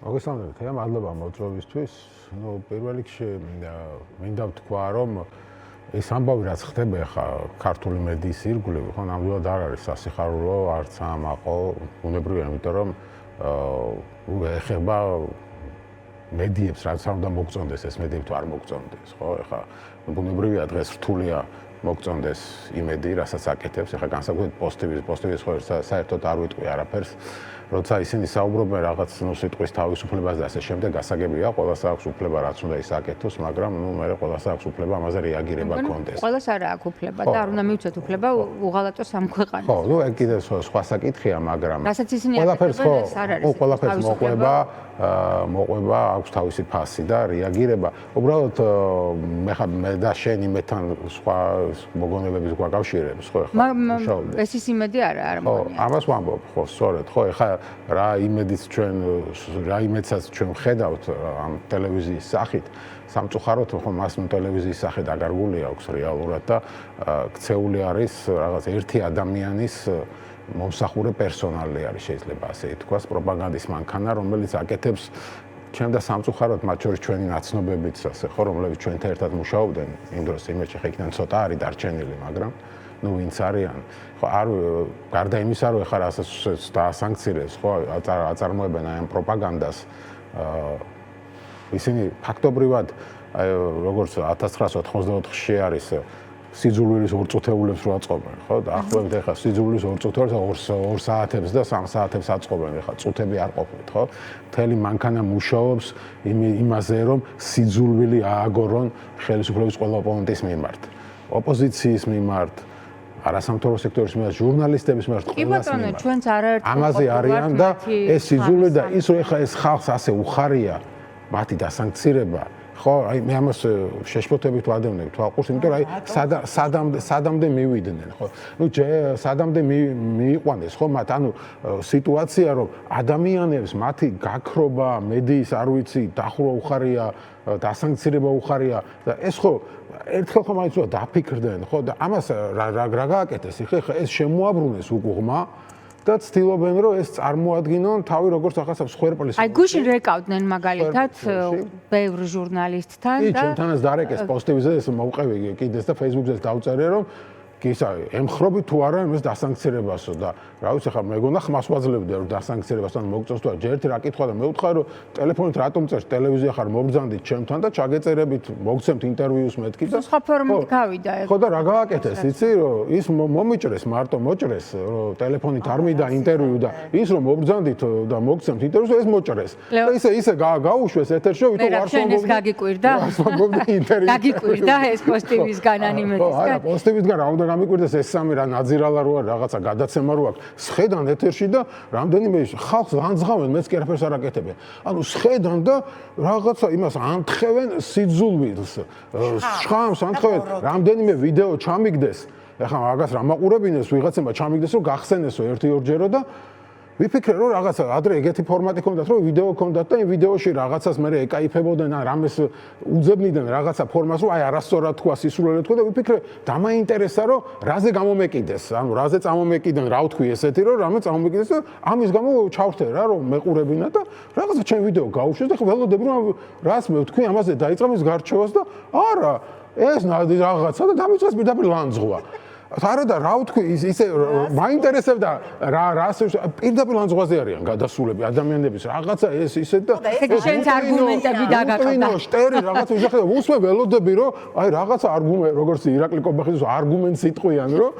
მოგესალმებით, მადლობა მოწვევისთვის. პირველ რიგში მინდა ვთქვა, რომ ეს ამბავი რაც ხდება ხა ქართული მედიის ირგვლივ, ხო, ნამდვილად არ არის სასიხარულო, არც ამაყო, უნებრივია, იმიტომ რომ ეხება მედიებს, რაც არ უნდა მოგწონდეს, ეს მედიებს არ მოგწონდეს, ხო? ეხა უნებრივია დღეს რთულია მოგწონდეს იმედი, რასაც აკეთებს, ეხა განსაკუთრებით პოსტივის ხო საერთოდ არ ვიტყვი არაფერს. როცა ისინი საუბრობენ რაღაც სიტყვის თავისუფლებას და ასე შემდეგ, გასაგებია, ყველას აქვს უფლება რაც უნდა ის აკეთოს, მაგრამ მე ყველას აქვს უფლება ამაზე რეაგირება კონდეს. ყველას არ აქვს უფლება და არ უნდა მივცეთ უფლება უღალატოს ამ ქვეყანას. ხო, ნუ ეგ კიდე სხვა საკითხია, მაგრამ რასაც ისინი ყველაფერს ხო, ყველაფერს მოყვება, აქვს თავისი ფასი და რეაგირება. უბრალოდ მე და შენ იმეთან სხვა მოგონებების გვაკავშირებს, ხო, ეხლა მაგრამ ეს ის იმედი არ ხო, ამას ვამბობ, ხო, სწორედ, ხო, ეხლა რა იმედსაც ჩვენ ვხედავთ ამ ტელევიზიის სახით, სამწუხაროდ ხო მას ტელევიზიის სახე დაკარგული აქვს რეალურად და ქცეული არის რაღაც ერთი ადამიანის მომსახურე პერსონალი არის შეიძლება ასე ითქვას, პროპაგანდის მანქანა, რომელიც აკეთებს ჩვენ და სამწუხაროდ მათ შორის ჩვენი ნაცნობებიც ასე ხო, რომლებიც ჩვენთან ერთად მუშაობდნენ იმ დროს იმერჩი ხე იქიდან ცოტა არის დარჩენილი, მაგრამ ნუ ვინც არიან ხო არ გარდა იმისა რომ ეხლა რასაც დაასანქცირებს ხო აწარმოებენ აი ამ პროპაგანდას ისინი ფაქტობრივად აი როგორც 1984-ში არის სიძულვილის ორწუთეულებს რო აწყობენ ხო და ახლობთ ეხლა სიძულვილის ორწუთეულებს 2 საათებს და 3 საათებს აწყობენ ეხლა წუთები არ ყოფილით ხო მთელი მანქანა მუშაობს იმაზე რომ სიძულვილი ააგორონ ხელისუფლების ყველა ოპონენტის მიმართ ოპოზიციის მიმართ არასამთავრობო სექტორის მიმართ ჟურნალისტების მიმართ ყველას მიმართ ჩვენც არაერთხელ ამაზე არიან და ეს სიძულვილი და ის რომ ეხლა ეს ხალხს ასე უხარია მათი დასანქცირება ხო აი მე ამას შეშფოთებით ვადევნებ თვალყურს იმიტომ რომ აი სადამდე მივიდნენ ხო ნუ სადამდე მიიყვანეს ხო მათ ანუ სიტუაცია რომ ადამიანებს მათი გაქრობა მედიის არ ვიცი დახურვა უხარია დასანქცირება უხარია და ეს ხო ერთხელ ხომ აიცვა დაფიქრდნენ ხო და ამას რა გააკეთეს ხე ეს შემოაბრუნეს უკუღმა და ცდილობენ რომ ეს წარმოადგინონ თავი როგორც ახლა სხერპლის აი გუშინ რეკავდნენ მაგალითად ბევრ ჟურნალისტთან და ჩვენთანაც დარეკეს პოსტივზე ეს მოვყევი კიდეც და Facebook-ზე დავწერე რომ ისა ემხრობი თუ არა იმას დასანქცირებასო და რა ვიცი ხა მეგონა ხმას ვაძლევდი რომ დასანქცირებას ან მოგწონს თუ არა ჯერ ერთი რა კითხვა და მე ვთხარი რომ ტელეფონით რატომ წერს ტელევიზია ხარ მობრძანდით ჩემთან და ჩაგეწერებით მოგცემთ ინტერვიუს მეთქი და სხვა ფორმით გავიდა ეგ ხო და რა გააკეთეს იცი რომ ის მომიჭრეს მარტო მოჭრეს რომ ტელეფონით არ მიდა ინტერვიუ და ის რომ მობრძანდით და მოგცემთ ინტერვიუს ეს მოჭრეს და ისე გაუშვეს ეთერში რომ ვითომ არ სვამბობდი გაგიკვირდა გაგიკვირდა ეს პოსტივისგან ანიმეცისგან ხო არა პოსტივისგან რა უნდა გამიკვირდეს ეს სამი რა ნაძირალა რო არის რაღაცა გადაცემა რო აქვს სხედან ეთერში და რამდენიმე ხალხს განძღავენ მეც კი არაფერს არ აკეთებენ ანუ სხედან და რაღაცა იმას ანთხევენ სიძულვილს შხამს ანთხევენ რამდენიმე ვიდეო ჩამიგდეს ეხლა მაგას რა მაყურებინეს ვიღაცებმა ჩამიგდეს რომ გახსენესო 1-2 ჯერო და ვიფიქრე რომ რაღაცა ადრე ეგეთი ფორმატი ქონდათ რომ ვიდეო ქონდათ და იმ ვიდეოში რაღაცას მე ეკაიფებოდნენ ან რამეს უძებნიდნენ რაღაცა ფორმას რომ აი არასწორად თქვა სისულელე თქვა და ვიფიქრე დამაინტერესა რომ რაზე გამომეკიდეს ანუ რაზე წამომეკიდნენ რა ვთქვი ესეთი რომ რამე წამომეკიდეს და ამის გამო ჩავრთე რა რომ მეყურებინა და რაღაცა ჩემ ვიდეო გაუშვეს და ველოდები რომ რას მე ვთქვი ამაზე დაიწყე მის გარჩევას და არა ეს რაღაცა და დამიწყეს პირდაპირ ლანძღვა არა და რა ვთქვი ისე მაინტერესებდა რა პირდაპირ ლანძღვაზე არიან გადასულები ადამიანების რაღაცა ეს ისე და შენს არგუმენტები დაგაკდა შტერი რაღაცა ისე უსმე ველოდები რომ აი რაღაცა არგუმენტი როგორც ირაკლი კობახის არგუმენტს იტყვიან რომ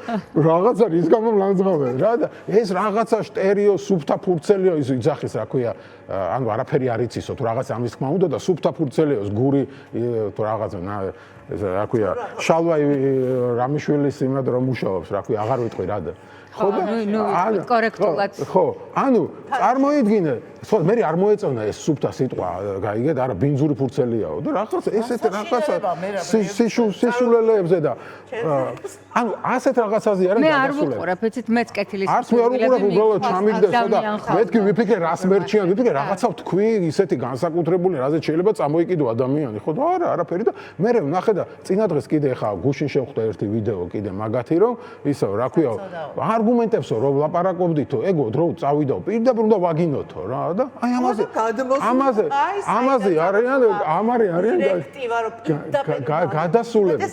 რაღაცა რის გამო ლანძღვავენ რა და ეს რაღაცა შტერიო სუფთა ფურცელიო ის იძახის რა ქვია ანუ არაფერი არ იცისო თუ რაღაც ამის თქმა უნდა და სუფთა ფურცელიოს გური თუ რაღაცა ეს რა ქვია შალვა რამიშვილის იმად რომ მუშაობს რა ქვია აღარ ვიტყვი რა და ხო ნუ კორექტულად ხო ანუ წარმოიდგინე ხო მე არ მოეწონა ეს სუფთა სიტყვა გაიგეთ არა ბინძური ფურცელიაო და რაღაცა ესეთ რაღაცა სისულელეებზე და ანუ ასეთ რაღაცაზე არა მე არ ვუყურებ ეცით მეც კეთილის არც მე არ ვუყურებ უბრალოდ ჩამიგდეს და მეთქი ვიფიქრე რას მერჩიან ვიფიქრე რაღაცა ვთქვი ისეთი განსაკუთრებული რაზეც შეიძლება წამოიკიდო ადამიანი ხო და არა არაფერი და მე ვნახე და წინა დღეს კიდე ხა გუშინ შევხვდა ერთი ვიდეო კიდე მაგათი რომ ისო რა ქვია არ არგუმენტებსო რომ ლაპარაკობდითო, ეგო დრო წავიდაო, პირდაპირ უნდა ვაგინოთო რა და აი ამაზე არიან გადასულები,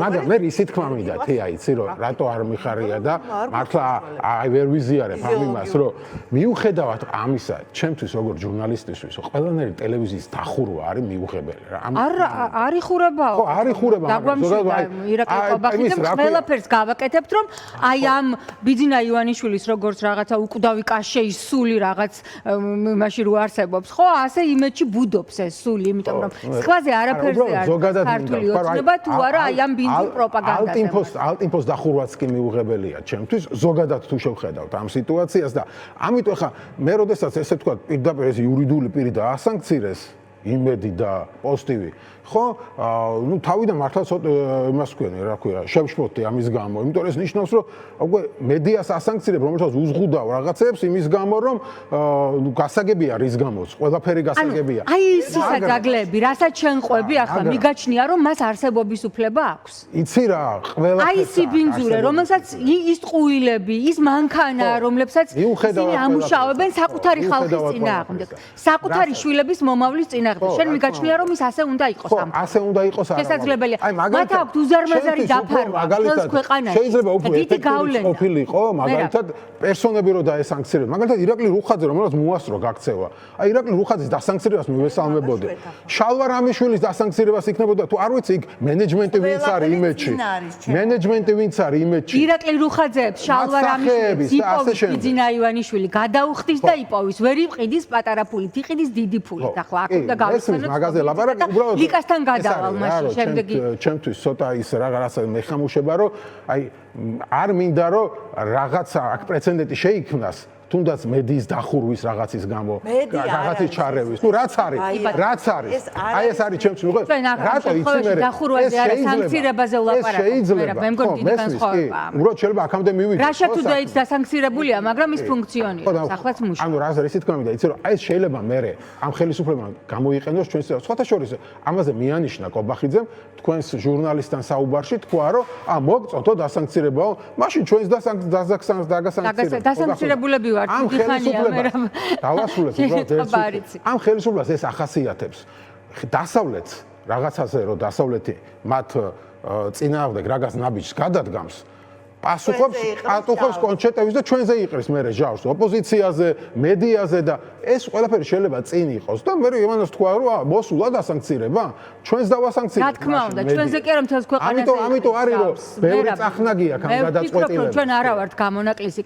მაგრამ მე ისე თქვა მინდა, თეა იცი რომ რატო არ მიხარია და მართლა აი ვერ ვიზიარებ ამ იმას, რომ მიუხედავად ამისა, ჩემთვის როგორც ჟურნალისტისთვის, ყველანაირი ტელევიზიის დახურვა არის მიუღებელი რა. არ იხურებაო. ხო, არ იხურება, მაგრამ ზოგადად ირაკლი ყობახიძემ ყველაფერს გავაკეთებთ, რომ აი ამ ბიძინა ივანიშვილის როგორც რაღაცა უკვდავი კაშეის სული რაღაც იმაში რო არსებობს, ხო, ასე იმედში ბუდობს ეს სული, იმიტომ რომ სხვაზე არაფერზე არ ქართული ოცნება თუ არა აი ამ ბინძურ პროპაგანდაზე. ალტინფოს დახურვაც კი მიუღებელია ჩემთვის, ზოგადად თუ შევხედავთ ამ სიტუაციას და ამიტომ ხა მე როდესაც ესე თქვა პირდაპირ ეს იურიდიული პირი დაასანქცირეს იმედი და პოზიტივი ხო ნუ თავიდან მართლა ცოტა იმას თქვენ რა ქვია შევშფოთდი ამის გამო იმიტომ რომ ეს ნიშნავს რომ უკვე მედიას ასანქცირებ რომელსაც უზღუდავ რაღაცებს იმის გამო რომ ნუ გასაგებია რის გამოც ყველაფერი გასაგებია აი ის საგლები რასაც შენყვები ახლა მიგაჩნია რომ მას არსებობის უფლება აქვს იცი რა ყველაფერი აი სიბინძურე რომელსაც ის ყუილები ის მანქანა რომლებსაც ისინი ამუშავებენ საკუთარი ხალხის წინააღმდეგ საკუთარი შვილების მომავლის წინააღმდეგ შენ მიგაჩნია რომ ის ასე უნდა იყოს ასე უნდა იყოს არა შესაძლებელია მათ აქვს უზარმაზარი დაფარვა ხელს ქვეყანაში შეიძლება უფრო ეფექტური ყოფილიყო მაგალითად პერსონები რო დაესანქცირებდნენ მაგალითად ირაკლი რუხაძე რომელსაც მოასწრო გაქცევა აი ირაკლი რუხაძის დასანქცირებას მივესალმებოდი შალვა რამიშვილის დასანქცირებას იქნებოდა თუ არ ვიცი იქ მენეჯმენტი ვინც არის იმედში მენეჯმენტი ვინც არის იმედში ირაკლი რუხაძეებს შალვა რამიშვილის იპოვის ბიძინა ივანიშვილი გადაუხდის და იპოვის ვერ იყიდის პატარა ფულით იყიდის დიდი ფულით ახლა აქ უნდა გავიხსენოთ მაგაზე ლაპარაკი უბრალოდ ლიკასთან გადავალ მაშინ შემდეგი ჩემთვის ცოტა ის რაღაცა მეხამუშება რომ აი არ მინდა რომ რაღაცა აქ პრეცედენტი შეიქმნას თუნდაც მედიის დახურვის რაღაცის გამო რაღაცის ჩარევის ნუ რაც არის აი ეს არის ჩემთვის უღებ რატო იცი მე დახურვაზე არა სანქცირებაზე ვლაპარაკობ მე მგონი დიდი განსხვავებაა უბრალოდ შეიძლება აქამდე მივიდე რაშა თუ დაიც დასანქცირებულია მაგრამ ის ფუნქციონირებს ახლაც მუშაობს ანუ რა ისე თქვა მინდა იცი რომ აი ეს შეიძლება მე ამ ხელისუფლებამ გამოიყენოს ჩვენს სხვათა შორის ამაზე მიანიშნა ყობახიძემ თქვენს ჟურნალისტთან საუბარში თქვა რომ მოგწონთო დასანქცირებაო მაშინ ჩვენს დასანქცირებულები ვართ ამ ხელისუფლებას დავასრულებ უბრალოდ ერთ ამ ხელისუფლებას ეს ახასიათებს დასავლეთს რაღაცაზე რომ დასავლეთი მათ წინააღმდეგ რაღაც ნაბიჯს გადადგამს პასუხობს კონჩეტების და ჩვენზე იყრის მე ჟავს ოპოზიციაზე მედიაზე და ეს ყველაფერი შეიძლება წინ იყოს და მე იმანას თქვა რომ მოსულა დასანქცირება ჩვენს დავასანქცირებთ რა თქმა უნდა ჩვენზე კი არა მთელს ქვეყანაზე ამიტომ არის რომ ბევრი წახნაგი აქვს ამ გადაწყვეტილებაში ჩვენ არა ვართ გამონაკლისი